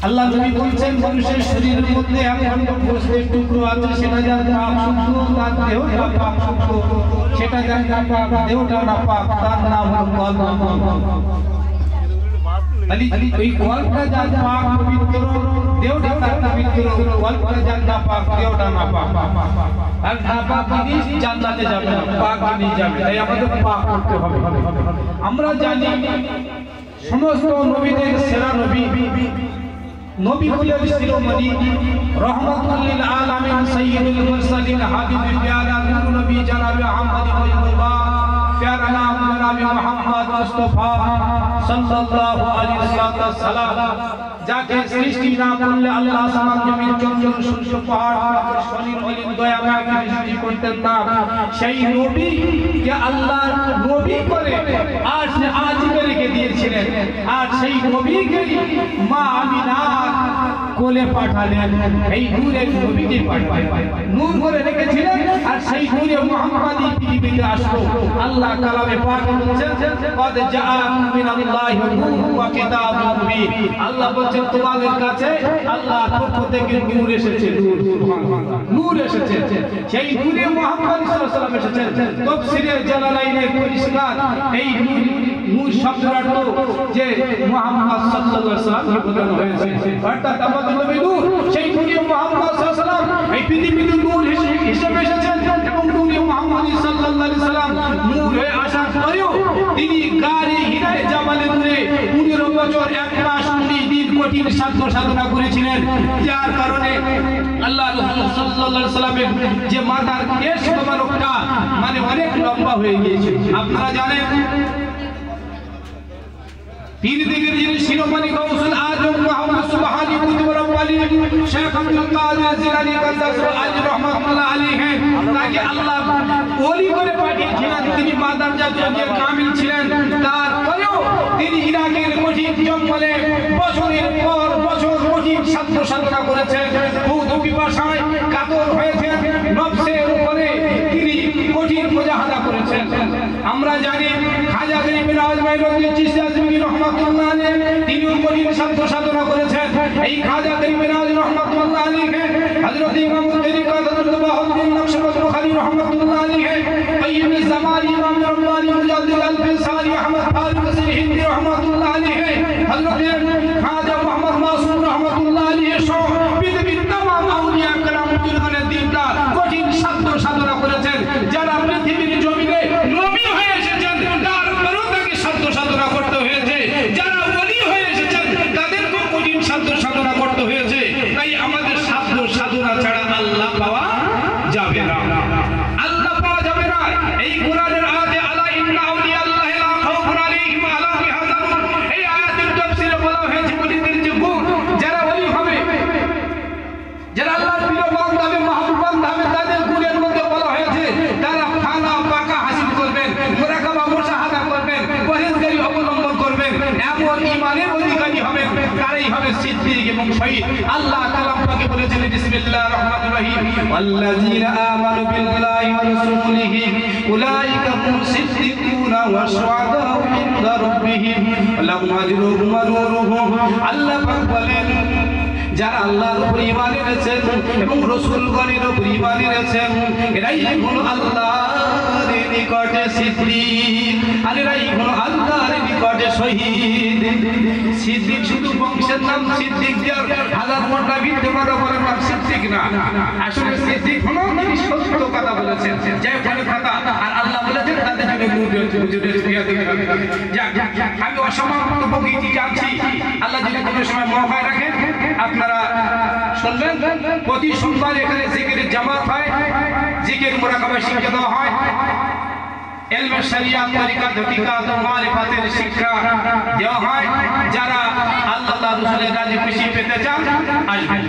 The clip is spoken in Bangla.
আল্লাহ নবী বলেছেন মানুষের শরীরের মধ্যে এখন গোশতের টুকরো আছে সেটা যার পাক শুদ্ধ তার দেহটা পাক শুদ্ধ সেটা যার পাক দেহটা না পাক তার নাম হলো কলব আলী ওই কলবটা যার পাক পবিত্র দেহটা তার পবিত্র কলবটা যার না পাক দেহটা না পাক আর না পাক জিনিস জান্নাতে যাবে না পাক জিনিস যাবে তাই আমাদের পাক করতে হবে আমরা জানি সমস্ত নবীদের সেরা নবী নবী কুলের শিরোমণি রহমাতুল লিল আলামিন সাইয়্যিদুল মুরসালিন হাবিবুল প্যারা নূর নবী জনাবে আহমদ মুজতবা প্যারা নাম জনাবে মুহাম্মদ মুস্তাফা সাল্লাল্লাহু আলাইহি ওয়াসাল্লাম যাকে সৃষ্টি না করলে আল্লাহ আসমান জমিন চঞ্চল সূর্য পাহাড় শরীর অলিন দয়া মায়াকে সৃষ্টি করতেন না সেই নবী কে আল্লাহ নবী করে আজ রেখে দিয়েছিলেন আর সেই নবীকে মা আমিনা কোলে পাঠালেন এই নূরের নবীকে পাঠালেন নূর করে রেখেছিলেন আর সেই নূরে মুহাম্মাদি পৃথিবীতে আসলো আল্লাহ কালামে পাকে বলেছেন কদ জাআকুম মিনাল্লাহি নূরুন ওয়া কিতাবুম মুবিন আল্লাহ বলেন তোমাদের কাছে আল্লাহর পক্ষ থেকে নূর এসেছে নূর এসেছে সেই নূরে মুহাম্মদ সাল্লাল্লাহু আলাইহি ওয়াসাল্লাম এসেছেন তাফসীরে জালালাইনে পরিষ্কার এই নূর শব্দের অর্থ যে মুহাম্মদ সাল্লাল্লাহু আলাইহি ওয়াসাল্লামকে বোঝানো হয়েছে অর্থাৎ আমাদের নবী নূর সেই নূরে মুহাম্মদ সাল্লাল্লাহু আলাইহি ওয়াসাল্লাম এই পৃথিবীতে নূর হিসেবে এসেছেন এবং নূরে মুহাম্মদ সাল্লাল্লাহু আলাইহি ওয়াসাল্লাম নূর হয়ে আসার পরেও তিনি গারে হিরায় জামালে নূরে 15 বছর 1 মাস 19 দিন কঠিন সাধনা করেছিলেন যার কারণে আল্লাহ রাসূল সাল্লাল্লাহু আলাইহি ওয়াসাল্লামের যে মাথার কেশ মোবারকটা মানে অনেক লম্বা হয়ে গিয়েছে আপনারা জানেন পীর দিগের যিনি শিরোমণি গাউসুল আজম মুহাম্মদ সুবহানী কুতুব রব্বানী শেখ আব্দুল কাদের জিলানী কাদ্দাসুল আজ রাহমাতুল্লাহ আলাইহি তাকে আল্লাহ ওলি করে পাঠিয়েছিলেন তিনি মাদার জাতীয় যে কামিল ছিলেন তারপরেও তিনি ইরাকের কঠিন জঙ্গলে বছরের পর বছর কঠিন সাধনা করেছেন খুদ পিপাসায় কাতর হয়েছেন নফসের উপরে তিনি কঠিন মুজাহাদা করেছেন আমরা জানি খাজা গরিব নওয়াজ মাইনুদ্দিন চিশতি আজমি রাহমাতুল্লাহ আলাইহি তিনিও কঠিন সাধনা করেছেন এই খাজা গরিব নওয়াজ রাহমাতুল্লাহ আলাইহি হযরত ইমাম তরিকা হযরত বাহাউদ্দিন নকশবন্দি বুখারী রাহমাতুল্লাহ আলাইহি কাইয়্যিম জামান ইমাম রব্বানী মুজাদ্দিদ আল-ফিসানি আহমদ ফারুক সিরহিন্দি রাহমাতুল্লাহ আলাইহি হযরত খাজা মুহাম্মদ মাসুম রাহমাতুল্লাহ আলাইহি সহ পৃথিবীর तमाम আউলিয়া کرام বুজুর্গানের দিনদার কঠিন সাধনা করেছেন যারা পৃথিবীর জমিনে নবী হয়ে এসেছেন তারপরেও তাকে সাধনা করতে হয়েছে যারা ওলি হয়ে এসেছেন তাদেরকেও কঠিন সাধনা করতে হয়েছে তাই আমাদের সাধনা ছাড়া আল্লাহ পাওয়া যাবে না আল্লাহ পাওয়া যাবে না এই কোরআনের আয়াতে আলা ইন্না আউলিয়া আল্লাহি লা খাউফুন আলাইহিম ওয়া লা হুম ইয়াহজানুন এই আয়াতের তাফসীরে বলা হয়েছে ওলিদের যে গুণ যারা ওলি হবে যারা আল্লাহর প্রিয় বান্দা হবে মাহবুব বান্দা হবে তাদের গুণের মধ্যে বলা হয়েছে তারা ফানা পাকা হাসিল করবেন মুরাকাবা মুশাহাদা করবেন পরহেজগারি অবলম্বন করবেন এমন ঈমানের অধিকারী হবেন তারাই হবে সিদ্দিক এবং শহীদ আল্লাহ তাআলা পাকে বলেছেন বিসমিল্লাহির রহমানির রহিম ওয়াল্লাযীনা আমানু বিল্লাহি ওয়া রাসূলিহি উলাইকা হুমুস সিদ্দিকুনা ওয়া শুহাদাউ ইনদা রাব্বিহিম লাহুম আজরুহুম ওয়া নূরুহুম আল্লাহ পাক বলেন যারা আল্লাহর উপর ঈমান এনেছেন এবং রাসূলগণের উপর ঈমান এনেছেন এরাই হলো আল্লাহর নিকটে সিদ্দিক আর এরাই হলো আল্লাহর নিকটে শহীদ সিদ্দিক শুধু বংশের নাম সিদ্দিক যার হাজার মোটা বিদ্যে বড় নাম সিদ্দিক না আসলে সিদ্দিক হলো তিনি সত্য কথা বলেছেন যে কোনো কথা আর আল্লাহ বলেছেন তাদের জন্য বুঝে দিয়া দিবেন আমি অসমাপ্ত বগিটি জানছি আল্লাহ যদি কোনো সময় মওকা রাখেন আপনারা শুনবেন প্রতি সোমবার এখানে জিকিরের জামাত হয় জিকির মুরাকাবা শিক্ষা দেওয়া হয় ইলমে শরিয়াত তরিকাত হকিকাত ও মারিফাতের শিক্ষা দেওয়া হয় যারা আল্লাহ রাসূলের রাজি খুশি পেতে চান আসবেন